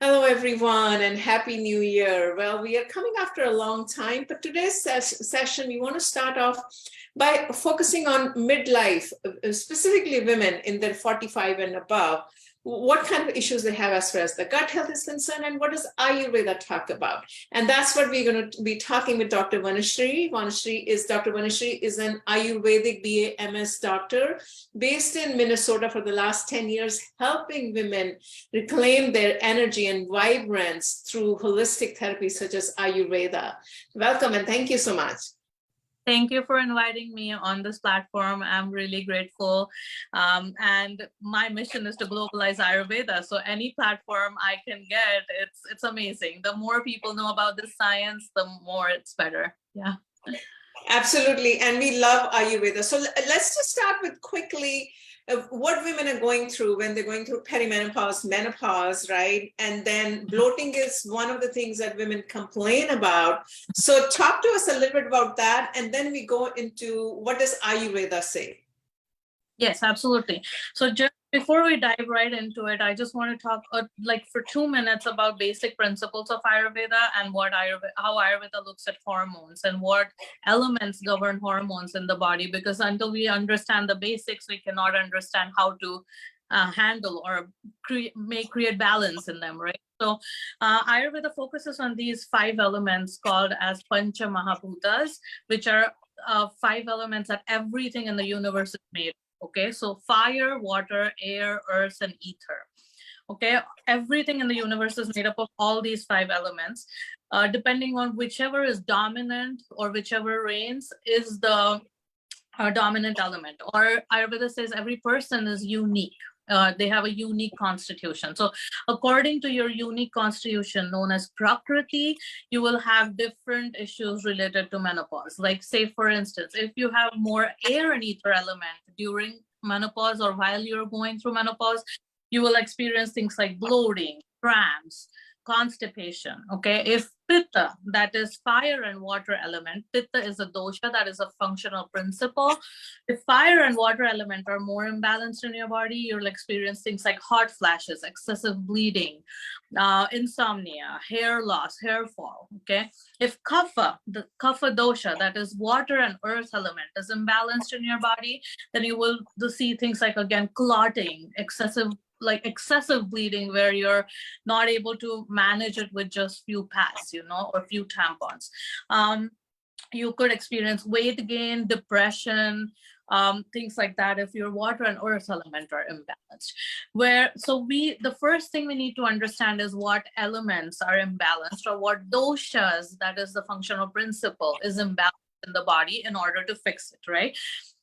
Hello, everyone, and Happy New Year. Well, we are coming after a long time, but today's session, we want to start off by focusing on midlife, specifically women in their 45 and above. What kind of issues they have as far as the gut health is concerned, and what does Ayurveda talk about? And that's what we're going to be talking with Dr. Vanashri. Dr. Vanashri is an Ayurvedic BA MS doctor based in Minnesota for the last 10 years, helping women reclaim their energy and vibrance through holistic therapy such as Ayurveda. Welcome and thank you so much. Thank you for inviting me on this platform. I'm really grateful. And my mission is to globalize Ayurveda. So any platform I can get, it's amazing. The more people know about this science, the more it's better. Yeah. Absolutely. And we love Ayurveda. So let's just start with quickly what women are going through when they're going through perimenopause, menopause, right? And then bloating is one of the things that women complain about. So talk to us a little bit about that. And then we go into what does Ayurveda say? Yes, absolutely. So just before we dive right into it, I just want to talk like for 2 minutes about basic principles of Ayurveda and how Ayurveda looks at hormones and what elements govern hormones in the body, because until we understand the basics, we cannot understand how to handle or create balance in them, right? So Ayurveda focuses on these 5 elements called as Pancha Mahabhutas, which are 5 elements that everything in the universe is made of. Okay, so fire, water, air, earth, and ether. Okay, everything in the universe is made up of all these 5 elements. Depending on whichever is dominant or whichever reigns is the dominant element. Or Ayurveda says every person is unique. They have a unique constitution. So according to your unique constitution known as Prakriti, you will have different issues related to menopause. Like say, for instance, if you have more air and ether element during menopause or while you're going through menopause, you will experience things like bloating, cramps, constipation. Okay, if Pitta, that is fire and water element, Pitta is a dosha, that is a functional principle. If fire and water element are more imbalanced in your body, you'll experience things like hot flashes, excessive bleeding, insomnia, hair loss, hair fall. Okay, if Kapha, the Kapha dosha, that is water and earth element, is imbalanced in your body, then you will see things like, again, clotting, excessive bleeding where you're not able to manage it with just few pads, or few tampons. You could experience weight gain, depression, things like that if your water and earth element are imbalanced. The first thing we need to understand is what elements are imbalanced, or what doshas, that is the functional principle, is imbalanced in the body in order to fix it, right?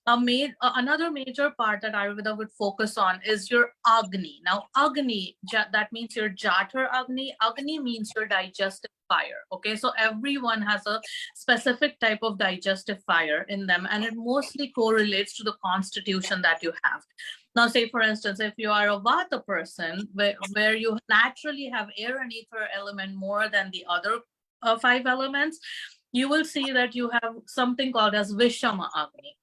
Another major part that Ayurveda would focus on is your Agni. Now, Agni, that means your Jatar Agni. Agni means your digestive fire. Okay, so everyone has a specific type of digestive fire in them, and it mostly correlates to the constitution that you have. Now, say, for instance, if you are a Vata person, where you naturally have air and ether element more than the other 5 elements, you will see that you have something called as Vishama Agni.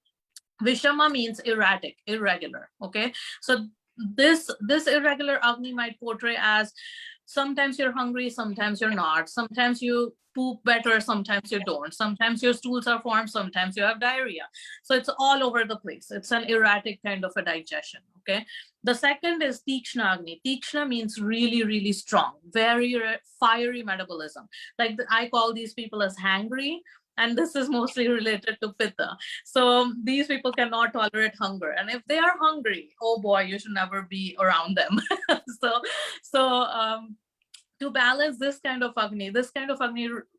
Vishama means erratic, irregular. Okay, so this irregular Agni might portray as sometimes you're hungry, sometimes you're not. Sometimes you poop better, sometimes you don't. Sometimes your stools are formed, sometimes you have diarrhea. So it's all over the place. It's an erratic kind of a digestion. Okay. The second is Tikshna Agni. Tikshna means really, really strong, very fiery metabolism. Like I call these people as hangry. And this is mostly related to Pitta. So these people cannot tolerate hunger. And if they are hungry, oh boy, you should never be around them. So to balance this kind of Agni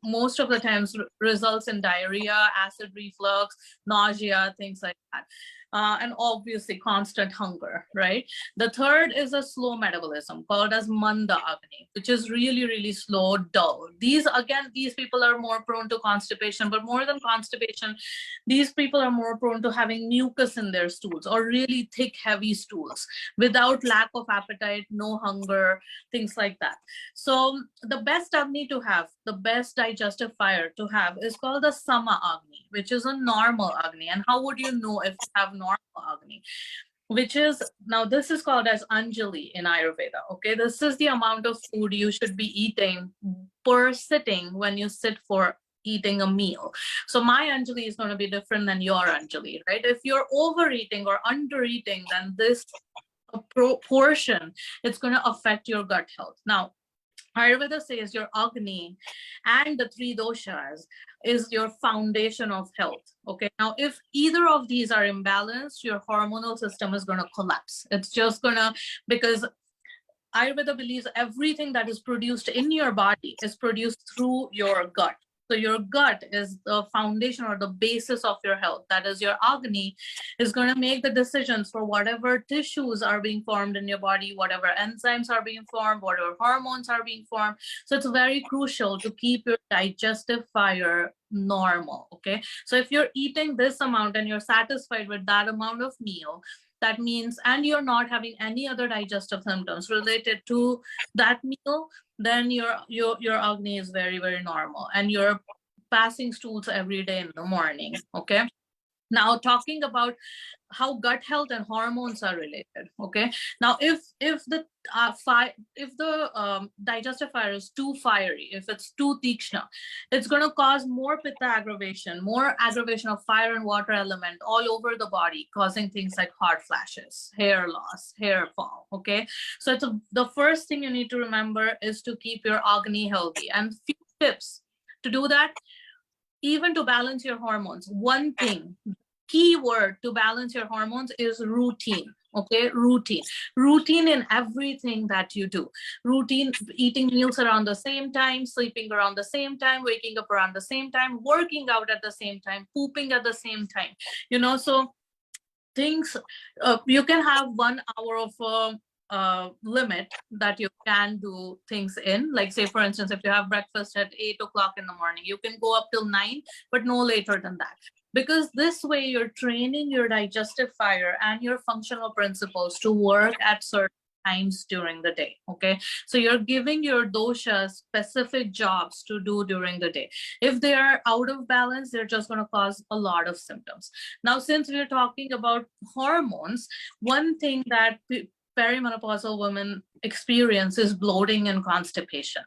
most of the times results in diarrhea, acid reflux, nausea, things like that. And obviously constant hunger, right? The third is a slow metabolism called as Manda Agni, which is really, really slow, dull. These people are more prone to constipation, but more than constipation, these people are more prone to having mucus in their stools or really thick, heavy stools without lack of appetite, no hunger, things like that. So the best Agni to have, the best digestive fire to have is called the Sama Agni, which is a normal Agni. And how would you know if you have normal Agni? which is, now this is called as Anjali in Ayurveda. Okay, this is the amount of food you should be eating per sitting when you sit for eating a meal. So my Anjali is going to be different than your Anjali, right? If you're overeating or undereating, then this proportion, it's going to affect your gut health. Now, Ayurveda says your Agni and the three doshas is your foundation of health. Okay. Now, if either of these are imbalanced, your hormonal system is going to collapse. It's just going to, because Ayurveda believes everything that is produced in your body is produced through your gut. So your gut is the foundation or the basis of your health. That is, your Agni is going to make the decisions for whatever tissues are being formed in your body, whatever enzymes are being formed, whatever hormones are being formed. So it's very crucial to keep your digestive fire normal. Okay. So if you're eating this amount and you're satisfied with that amount of meal, that means, and you're not having any other digestive symptoms related to that meal, then your Agni is very, very normal, and you're passing stools every day in the morning. Okay. Now, talking about how gut health and hormones are related. Okay. Now, if the digestive fire is too fiery, if it's too tikshna, it's going to cause more pitta aggravation, more aggravation of fire and water element all over the body, causing things like hot flashes, hair loss, hair fall. Okay. So the first thing you need to remember is to keep your Agni healthy, and few tips to do that. Even to balance your hormones, one thing, key word to balance your hormones is routine. Okay, routine in everything that you do. Routine, eating meals around the same time, sleeping around the same time, waking up around the same time, working out at the same time, pooping at the same time. So things, you can have 1 hour of limit that you can do things in. Like, say for instance, if you have breakfast at 8 o'clock in the morning, you can go up till 9, but no later than that, because this way you're training your digestive fire and your functional principles to work at certain times during the day. Okay, so you're giving your doshas specific jobs to do during the day. If they are out of balance, they're just going to cause a lot of symptoms. Now, since we're talking about hormones, one thing that perimenopausal women experience is bloating and constipation.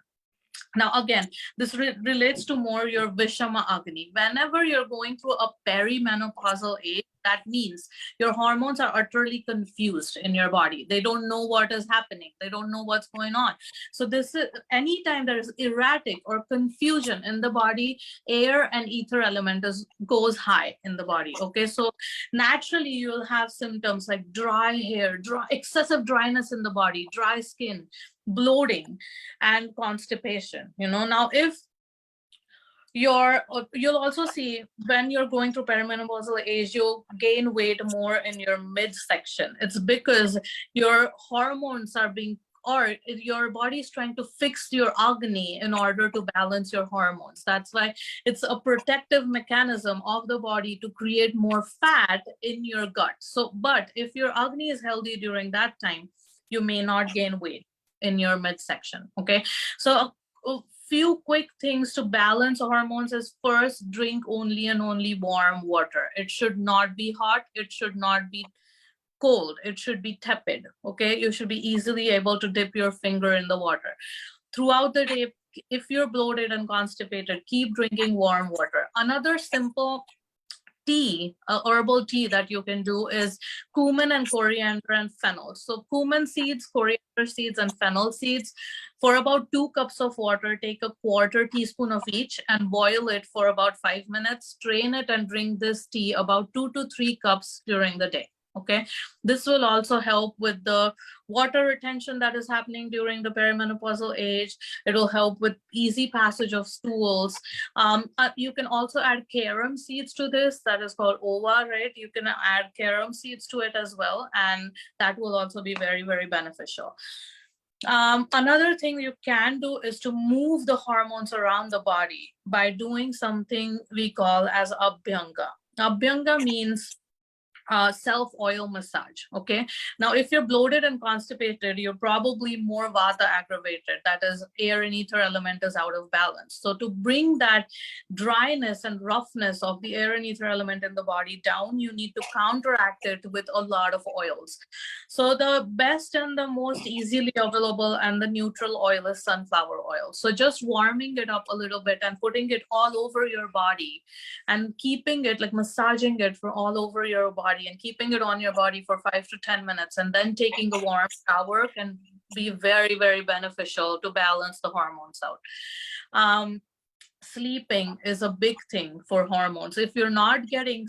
Now, again, this relates to more your Vishama Agni. Whenever you're going through a perimenopausal age, that means your hormones are utterly confused in your body. They don't know what is happening. They don't know what's going on. So this is, anytime there is erratic or confusion in the body, air and ether element goes high in the body. Okay, so naturally you'll have symptoms like dry hair, excessive dryness in the body, dry skin, bloating, and constipation. Now, if you'll also see when you're going through perimenopausal age, you'll gain weight more in your midsection. It's because your hormones are being, or your body is trying to fix your Agni in order to balance your hormones. That's why it's a protective mechanism of the body to create more fat in your gut. So, but if your Agni is healthy during that time, you may not gain weight in your midsection. Okay, so a few quick things to balance hormones is, first, drink only and only warm water. It should not be hot, it should not be cold, it should be tepid. Okay, you should be easily able to dip your finger in the water throughout the day. If you're bloated and constipated, keep drinking warm water. Another simple tea, herbal tea that you can do is cumin and coriander and fennel. So cumin seeds, coriander seeds, and fennel seeds, for about 2 cups of water, take a 1/4 teaspoon of each and boil it for about 5 minutes. Strain it and drink this tea about 2 to 3 cups during the day. Okay, this will also help with the water retention that is happening during the perimenopausal age. It will help with easy passage of stools. You can also add carom seeds to this. That is called ova, right? You can add carom seeds to it as well, and that will also be very, very beneficial. Another thing you can do is to move the hormones around the body by doing something we call as abhyanga. Abhyanga means self-oil massage. Okay, now if you're bloated and constipated, you're probably more vata aggravated, that is air and ether element is out of balance. So to bring that dryness and roughness of the air and ether element in the body down, you need to counteract it with a lot of oils. So the best and the most easily available and the neutral oil is sunflower oil. So just warming it up a little bit and putting it all over your body and keeping it, like massaging it for all over your body and keeping it on your body for 5 to 10 minutes and then taking a warm shower can be very, very beneficial to balance the hormones out. Sleeping is a big thing for hormones. If you're not getting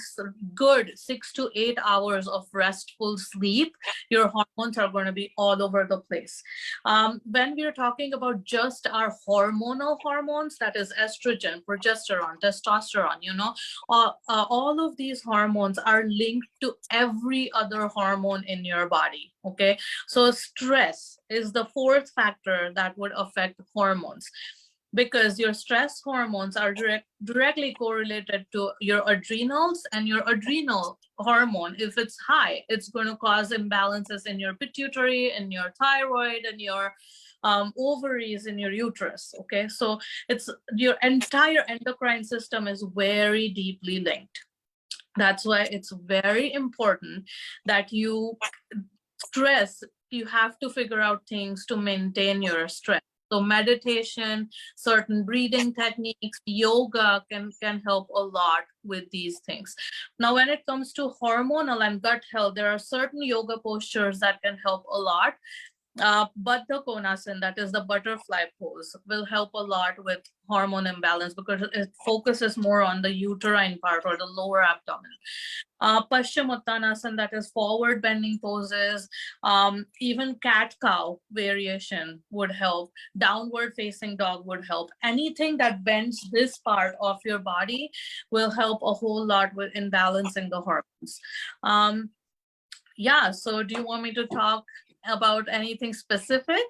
good 6 to 8 hours of restful sleep, your hormones are going to be all over the place. When we're talking about just our hormonal hormones, that is estrogen, progesterone, testosterone, all of these hormones are linked to every other hormone in your body. Okay, so stress is the fourth factor that would affect hormones, because your stress hormones are directly correlated to your adrenals, and your adrenal hormone, if it's high, it's going to cause imbalances in your pituitary, in your thyroid, and your ovaries, in your uterus. Okay, so it's your entire endocrine system is very deeply linked. That's why it's very important that you have to figure out things to maintain your stress. So meditation, certain breathing techniques, yoga can help a lot with these things. Now, when it comes to hormonal and gut health, there are certain yoga postures that can help a lot. Baddha Konasana, that is the butterfly pose, will help a lot with hormone imbalance because it focuses more on the uterine part or the lower abdomen. Paschimottanasana, that is forward bending poses. Even cat cow variation would help. Downward facing dog would help. Anything that bends this part of your body will help a whole lot with in balancing the hormones. Yeah, so do you want me to talk about anything specific?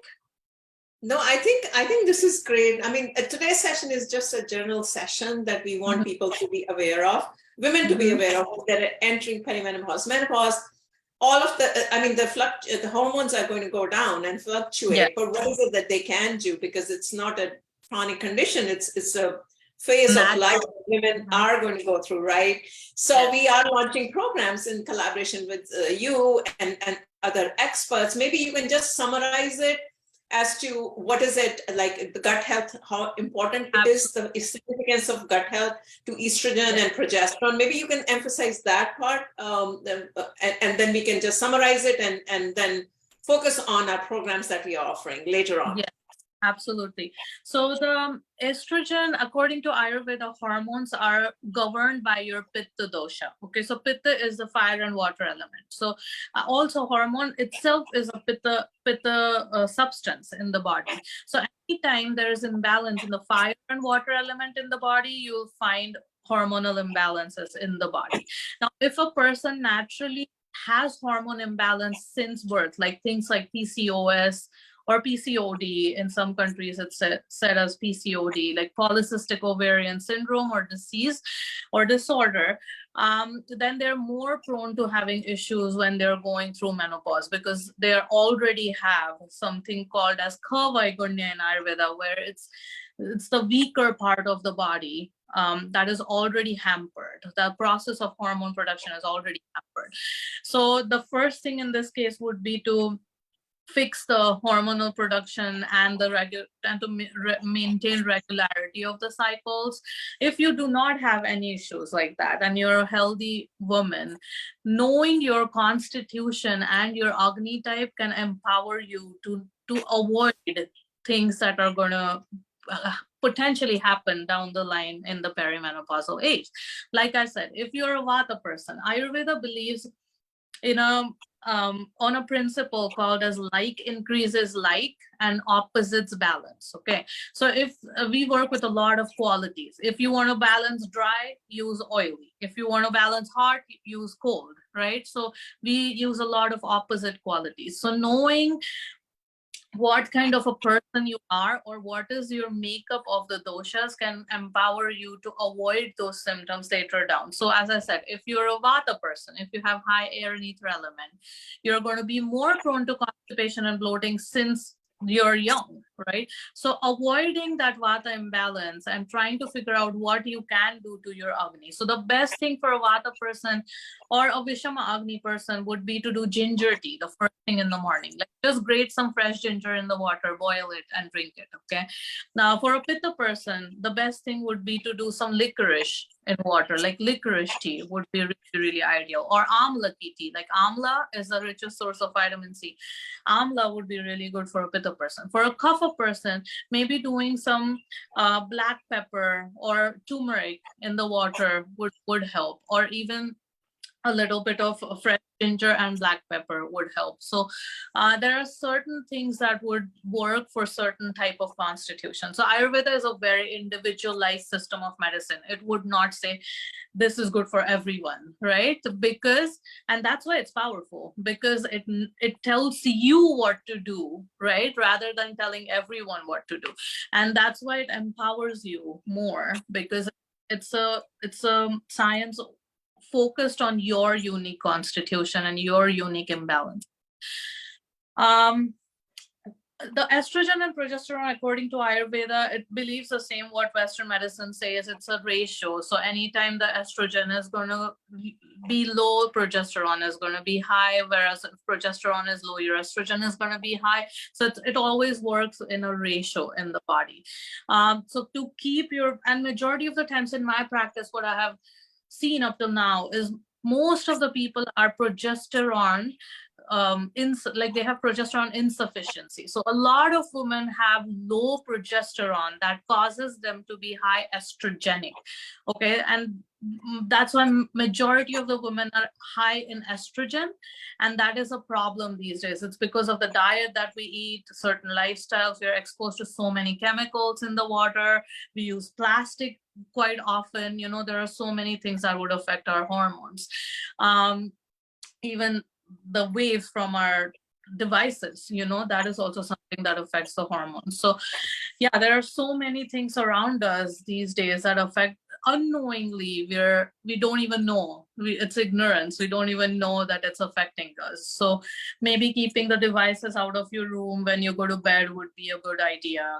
No, I think this is great. I mean, today's session is just a general session that we want people to be aware of, women to be aware of that are entering perimenopause, menopause. All of the hormones are going to go down and fluctuate. Yeah. But what is it that they can do? Because it's not a chronic condition. It's a phase of life that women are going to go through, right? So we are launching programs in collaboration with you and other experts. Maybe you can just summarize it as to what is it like the gut health, how important it is, the significance of gut health to estrogen and progesterone. Maybe you can emphasize that part, and then we can just summarize it and then focus on our programs that we are offering later on. Yeah. Absolutely. So the estrogen, according to Ayurveda, hormones are governed by your Pitta dosha. Okay, so Pitta is the fire and water element. So also hormone itself is a Pitta substance in the body. So anytime there is imbalance in the fire and water element in the body, you'll find hormonal imbalances in the body. Now, if a person naturally has hormone imbalance since birth, like things like PCOS, or PCOD, in some countries it's said as PCOD, like polycystic ovarian syndrome or disease or disorder, then they're more prone to having issues when they're going through menopause, because they already have something called as Kavaigunya in Ayurveda, where it's the weaker part of the body that is already hampered. The process of hormone production is already hampered. So the first thing in this case would be to fix the hormonal production and maintain regularity of the cycles. If you do not have any issues like that and you're a healthy woman, knowing your constitution and your Agni type can empower you to avoid things that are going to potentially happen down the line in the perimenopausal age. Like I said, if you're a Vata person, Ayurveda believes in on a principle called as like increases like and opposites balance. Okay, so if we work with a lot of qualities, if you want to balance dry, use oily. If you want to balance hot, use cold, right? So we use a lot of opposite qualities. So knowing what kind of a person you are or what is your makeup of the doshas can empower you to avoid those symptoms later down. So as I said, if you're a vata person, if you have high air and ether element, you're going to be more prone to constipation and bloating since you're young, right? So avoiding that vata imbalance and trying to figure out what you can do to your agni. So the best thing for a vata person or a vishama agni person would be to do ginger tea the first thing in the morning. Like just grate some fresh ginger in the water, boil it and drink it. Okay. Now for a pitta person, the best thing would be to do some licorice in water, like licorice tea would be really, really ideal. Or amla tea. Like amla is the richest source of vitamin C. Amla would be really good for a pitta person. For a kapha person, maybe doing some black pepper or turmeric in the water would help, or even a little bit of fresh ginger and black pepper would help. So there are certain things that would work for certain type of constitution. So Ayurveda is a very individualized system of medicine. It would not say this is good for everyone, right? Because, and that's why it's powerful, because it tells you what to do, right? Rather than telling everyone what to do. And that's why it empowers you more, because it's a science focused on your unique constitution and your unique imbalance. The estrogen and progesterone, according to Ayurveda, it believes the same what Western medicine says. It's a ratio. So anytime the estrogen is going to be low, progesterone is going to be high, whereas if progesterone is low, your estrogen is going to be high. So it always works in a ratio in the body. So to keep your, and majority of the times in my practice, what I have seen up till now is most of the people are progesterone like they have progesterone insufficiency. So a lot of women have low progesterone that causes them to be high estrogenic. Okay, and that's why majority of the women are high in estrogen, and that is a problem these days. It's because of the diet that we eat, certain lifestyles. We are exposed to so many chemicals in the water. We use plastic quite often. You know, there are so many things that would affect our hormones. Even the waves from our devices, you know, that is also something that affects the hormones. So yeah, there are so many things around us these days that affect unknowingly. We don't even know. It's ignorance. We don't even know that it's affecting us. So maybe keeping the devices out of your room when you go to bed would be a good idea.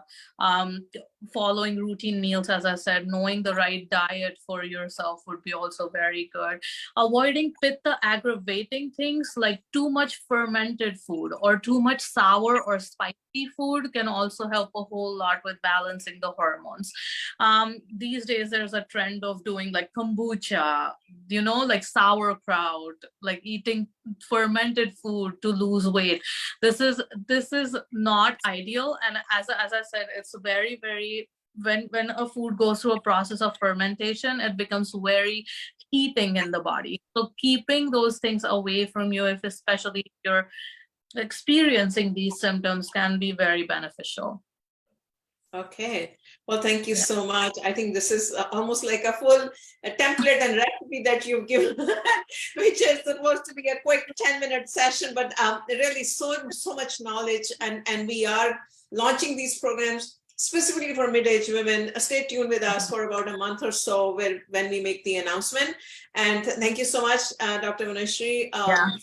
Following routine meals, as I said, knowing the right diet for yourself would be also very good. Avoiding pitta aggravating things like too much fermented food or too much sour or spicy food can also help a whole lot with balancing the hormones. These days there's a trend of doing like kombucha, you know, like sauerkraut, like eating fermented food to lose weight. This is not ideal. And as I said, it's very, very, when a food goes through a process of fermentation, it becomes very heating in the body. So keeping those things away from you, if especially if you're experiencing these symptoms, can be very beneficial. Okay. Well, thank you so much. I think this is almost like a full template and recipe that you've given, which is supposed to be a quick 10-minute session, but really so much knowledge. And we are launching these programs specifically for mid-age women. Stay tuned with us for about a month or so when we make the announcement. And thank you so much, Dr. Vanashri,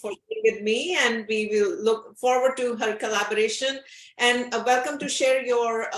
for being with me. And we will look forward to her collaboration. And welcome to share your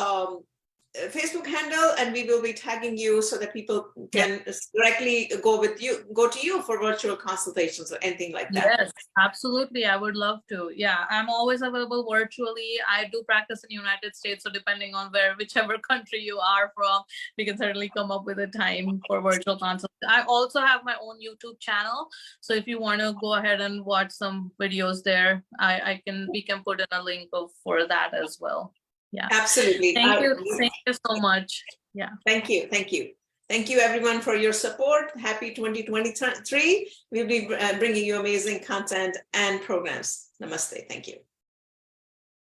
Facebook handle, and we will be tagging you so that people can directly go to you for virtual consultations or anything like that. Yes, absolutely. I would love to. Yeah, I'm always available virtually. I do practice in the United States, so depending on whichever country you are from, we can certainly come up with a time for virtual consult. I also have my own YouTube channel, so if you want to go ahead and watch some videos there, we can put in a link for that as well. Yeah, absolutely. Thank you so much. Yeah, thank you everyone for your support. Happy 2023. We'll be bringing you amazing content and programs. Namaste. Thank you.